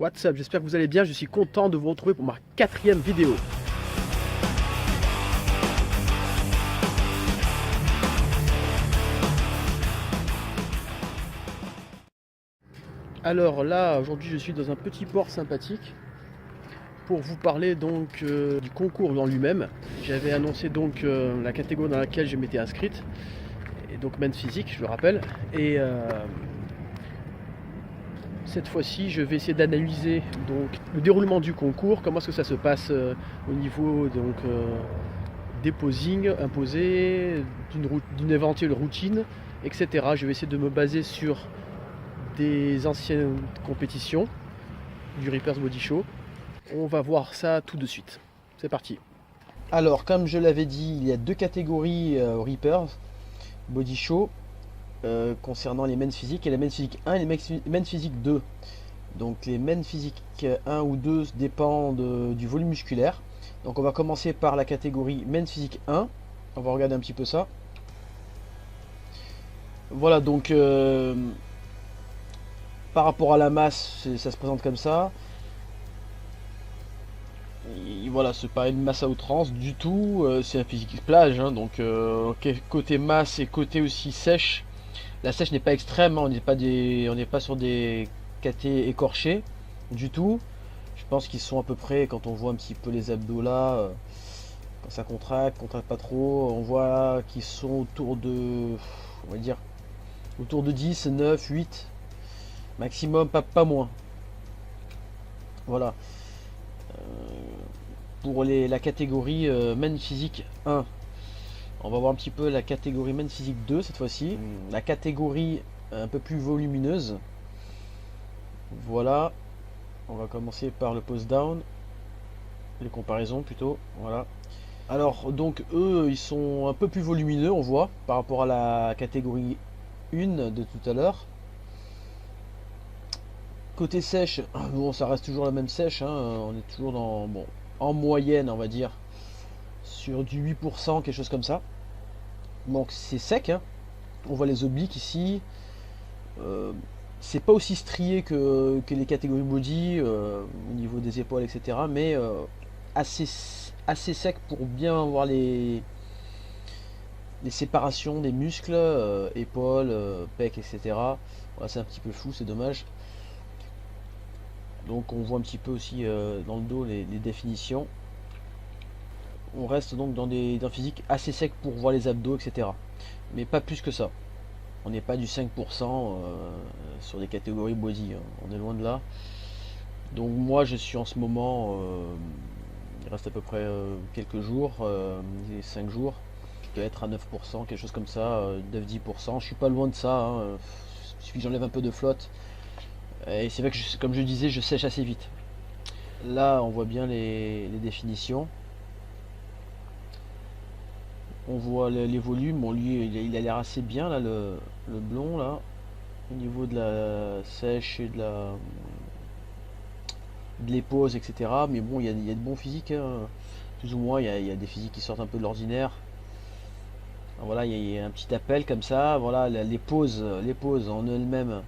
What's up, j'espère que vous allez bien, je suis content de vous retrouver pour ma 4e vidéo. Alors là, aujourd'hui je suis dans un petit port sympathique pour vous parler donc du concours en lui-même. J'avais annoncé donc la catégorie dans laquelle je m'étais inscrite, et donc men's physique, je le rappelle. Et cette fois-ci, je vais essayer d'analyser donc le déroulement du concours, comment est-ce que ça se passe au niveau donc des posings imposés, d'une éventuelle routine, etc. Je vais essayer de me baser sur des anciennes compétitions du Reapers Body Show. On va voir ça tout de suite. C'est parti. Alors, comme je l'avais dit, il y a deux catégories au Reapers Body Show concernant les men's physique et les men's physique 1 et les men's physique 2. Donc les men's physique 1 ou 2 dépendent du volume musculaire. Donc on va commencer par la catégorie men's physique 1. On va regarder un petit peu ça. Voilà, donc par rapport à la masse, ça se présente comme ça. Et voilà, c'est pas une masse à outrance du tout, c'est un physique plage, hein, donc côté masse et côté aussi sèche. La sèche n'est pas extrême, hein, on n'est pas sur des catés écorchés du tout. Je pense qu'ils sont à peu près, quand on voit un petit peu les abdos là, quand ça contracte pas trop, on voit qu'ils sont autour de, on va dire, autour de 10, 9, 8, maximum, pas moins. Voilà. Pour la catégorie Men Physique 1, on va voir un petit peu la catégorie Men Physique 2 cette fois-ci. La catégorie un peu plus volumineuse. Voilà. On va commencer par le pose down. Les comparaisons plutôt. Voilà. Alors donc eux ils sont un peu plus volumineux, on voit, par rapport à la catégorie 1 de tout à l'heure. Côté sèche, bon ça reste toujours la même sèche, hein, on est toujours dans, bon, en moyenne on va dire, sur du 8%, quelque chose comme ça. Donc c'est sec, hein. On voit les obliques ici. C'est pas aussi strié que les catégories body au niveau des épaules, etc. Mais assez, assez sec pour bien voir les séparations des muscles, épaules, pecs, etc. Voilà, c'est un petit peu flou, c'est dommage. Donc on voit un petit peu aussi dans le dos les définitions. On reste donc dans un physique assez sec pour voir les abdos, etc. Mais pas plus que ça. On n'est pas du 5% sur des catégories body, hein. On est loin de là. Donc moi je suis en ce moment, il reste à peu près quelques jours, 5 jours. Je dois être à 9%, quelque chose comme ça, 9-10%. Je suis pas loin de ça, hein. Il suffit que j'enlève un peu de flotte. Et c'est vrai que, comme je disais, je sèche assez vite. Là, on voit bien les définitions. On voit les volumes. Bon, lui, il a l'air assez bien, là, le blond, là. Au niveau de la sèche et de les poses, etc. Mais bon, il y a de bons physiques, hein. Plus ou moins, il y a des physiques qui sortent un peu de l'ordinaire. Voilà, il y a un petit appel comme ça. Voilà, les poses en elles-mêmes.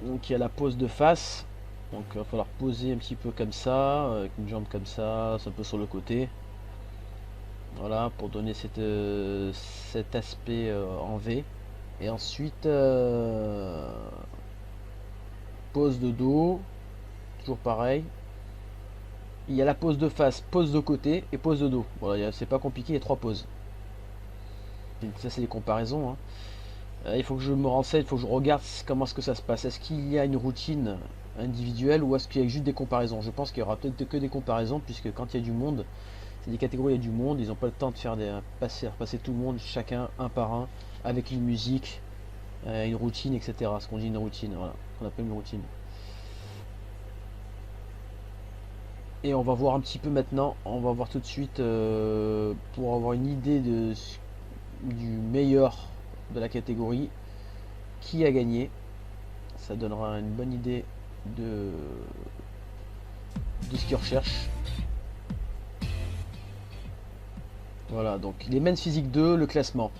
Donc il y a la pose de face. Donc il va falloir poser un petit peu comme ça, avec une jambe comme ça, un peu sur le côté. Voilà, pour donner cet aspect en V. Et ensuite, pose de dos, toujours pareil. Il y a la pose de face, pose de côté et pose de dos. Voilà, c'est pas compliqué, il y a 3 poses. Ça c'est les comparaisons, hein. Il faut que je me renseigne, il faut que je regarde comment est-ce que ça se passe. Est-ce qu'il y a une routine individuelle ou est-ce qu'il y a juste des comparaisons? Je pense qu'il y aura peut-être que des comparaisons, puisque quand il y a du monde, c'est des catégories, il y a du monde, ils n'ont pas le temps de faire passer tout le monde, chacun un par un, avec une musique, une routine, etc. Ce qu'on dit une routine, voilà, qu'on appelle une routine. Et on va voir un petit peu maintenant, on va voir tout de suite pour avoir une idée du meilleur de la catégorie, qui a gagné. Ça donnera une bonne idée de ce qu'ils recherchent. Voilà, donc les men's physique 2, le classement.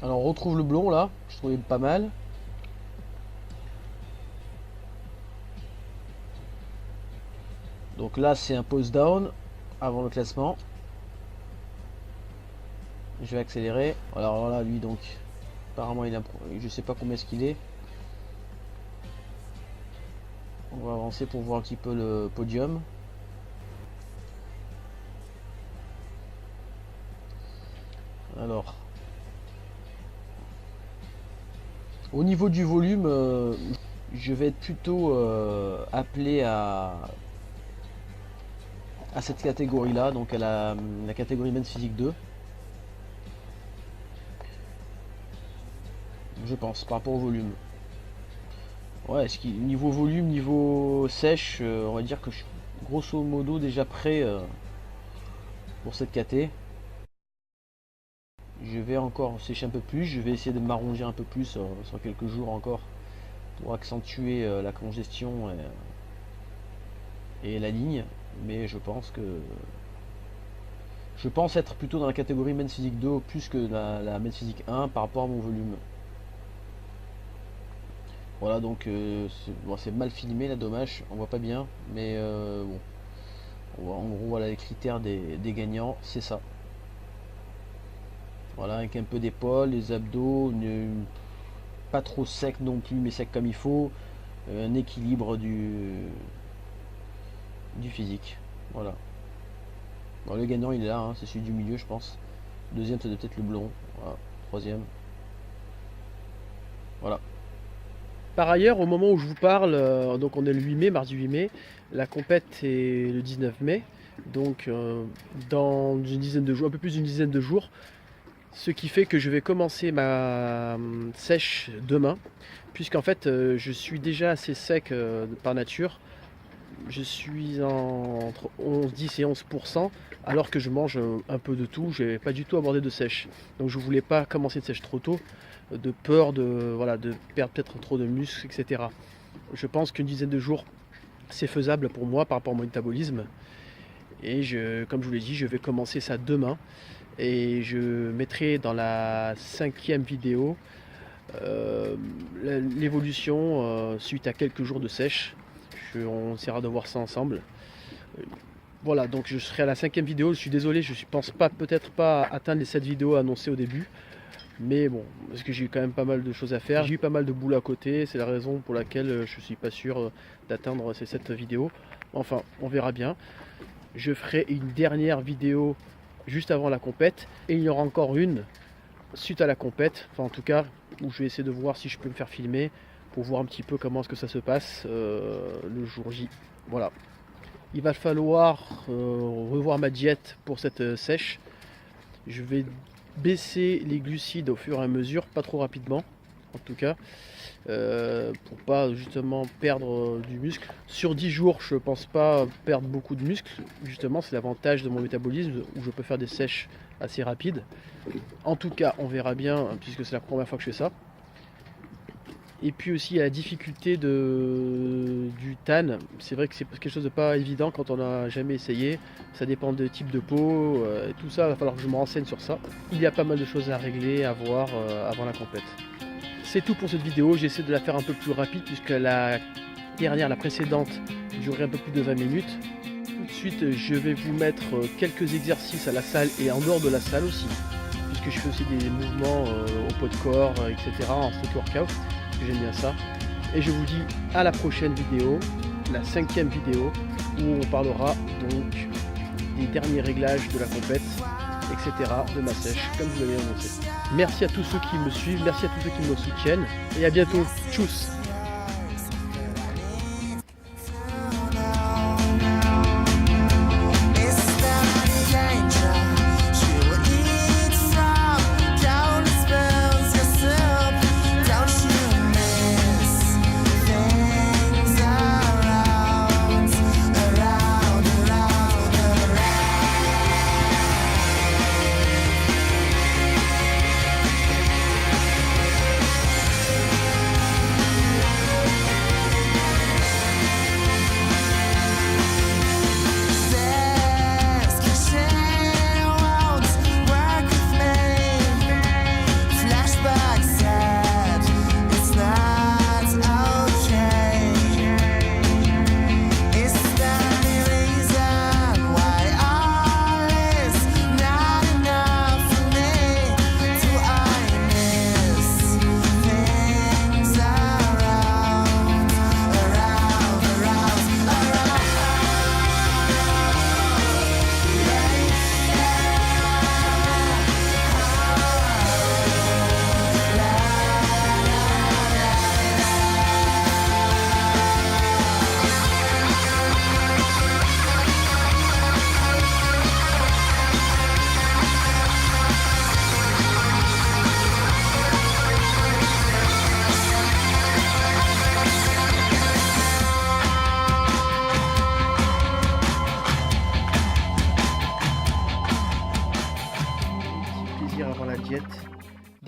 Alors on retrouve le blond là, je trouvais pas mal. Donc là c'est un pose down avant le classement. Je vais accélérer. Alors là lui donc apparemment il a, je sais pas combien est-ce qu'il est. On va avancer pour voir un petit peu le podium. Alors au niveau du volume, je vais être plutôt appelé à cette catégorie là, donc à la catégorie Men's Physique 2. Je pense par rapport au volume. Ouais, niveau volume, niveau sèche, on va dire que je suis grosso modo déjà prêt pour cette KT. Je vais encore sécher un peu plus, je vais essayer de m'arrondir un peu plus sur quelques jours encore pour accentuer la congestion et la ligne, mais je pense être plutôt dans la catégorie Men's Physique 2 plus que la Men's Physique 1 par rapport à mon volume. Voilà, donc c'est mal filmé là, dommage, on voit pas bien, mais bon, en gros voilà les critères des gagnants, c'est ça. Voilà, avec un peu d'épaule, les abdos, pas trop sec non plus, mais sec comme il faut, un équilibre du physique. Voilà. Bon, le gagnant il est là, hein, c'est celui du milieu je pense. Deuxième c'est peut-être le blond. Voilà. Troisième. Voilà. Par ailleurs, au moment où je vous parle, donc on est le 8 mai, mardi 8 mai, la compète est le 19 mai, donc dans une dizaine de jours, un peu plus d'une dizaine de jours, ce qui fait que je vais commencer ma sèche demain, puisqu'en fait je suis déjà assez sec par nature. Je suis entre 10 et 11%, alors que je mange un peu de tout, j'ai pas du tout abordé de sèche. Donc je voulais pas commencer de sèche trop tôt, de peur de perdre peut-être trop de muscles, etc. Je pense qu'une dizaine de jours c'est faisable pour moi par rapport à mon métabolisme. Et comme je vous l'ai dit, je vais commencer ça demain. Et je mettrai dans la 5e vidéo l'évolution suite à quelques jours de sèche. On essaiera de voir ça ensemble. Voilà, donc je serai à la 5e vidéo. Je suis désolé, je ne pense peut-être pas atteindre les 7 vidéos annoncées au début. Mais bon, parce que j'ai eu quand même pas mal de choses à faire. J'ai eu pas mal de boulot à côté. C'est la raison pour laquelle je ne suis pas sûr d'atteindre ces 7 vidéos. Enfin, on verra bien. Je ferai une dernière vidéo juste avant la compète. Et il y aura encore une suite à la compète. Enfin, en tout cas, où je vais essayer de voir si je peux me faire filmer pour voir un petit peu comment est-ce que ça se passe le jour J. Voilà. Il va falloir revoir ma diète pour cette sèche. Je vais baisser les glucides au fur et à mesure, pas trop rapidement en tout cas, pour pas justement perdre du muscle. Sur 10 jours, je pense pas perdre beaucoup de muscle. Justement, c'est l'avantage de mon métabolisme où je peux faire des sèches assez rapides. En tout cas, on verra bien puisque c'est la première fois que je fais ça. Et puis aussi il y a la difficulté du tan. C'est vrai que c'est quelque chose de pas évident quand on n'a jamais essayé. Ça dépend des types de peau, tout ça, il va falloir que je me renseigne sur ça. Il y a pas mal de choses à régler, à voir avant la compète. C'est tout pour cette vidéo, j'essaie de la faire un peu plus rapide puisque la précédente, durait un peu plus de 20 minutes. Tout de suite, je vais vous mettre quelques exercices à la salle et en dehors de la salle aussi, puisque je fais aussi des mouvements au poids de corps, etc. en street workout. J'aime bien ça. Et je vous dis à la prochaine vidéo, la 5e vidéo, où on parlera donc des derniers réglages de la compète, etc. de ma sèche, comme je vous l'avais annoncé. Merci à tous ceux qui me suivent, merci à tous ceux qui me soutiennent, et à bientôt. Tchuss!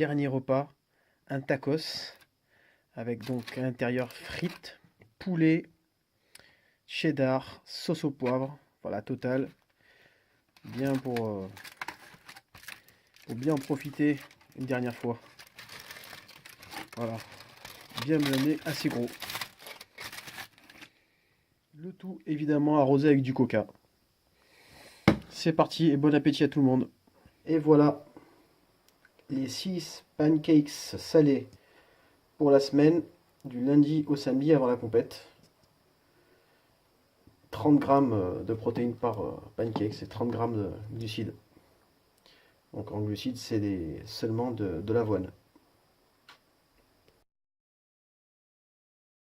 dernier repas, un tacos avec donc à l'intérieur frites, poulet, cheddar, sauce au poivre, voilà total, bien pour bien en profiter une dernière fois. Voilà, bien mené, assez gros. Le tout évidemment arrosé avec du coca. C'est parti et bon appétit à tout le monde. Et voilà les 6 pancakes salés pour la semaine, du lundi au samedi avant la compète. 30 grammes de protéines par pancake, c'est 30 grammes de glucides. Donc en glucides, c'est seulement de l'avoine.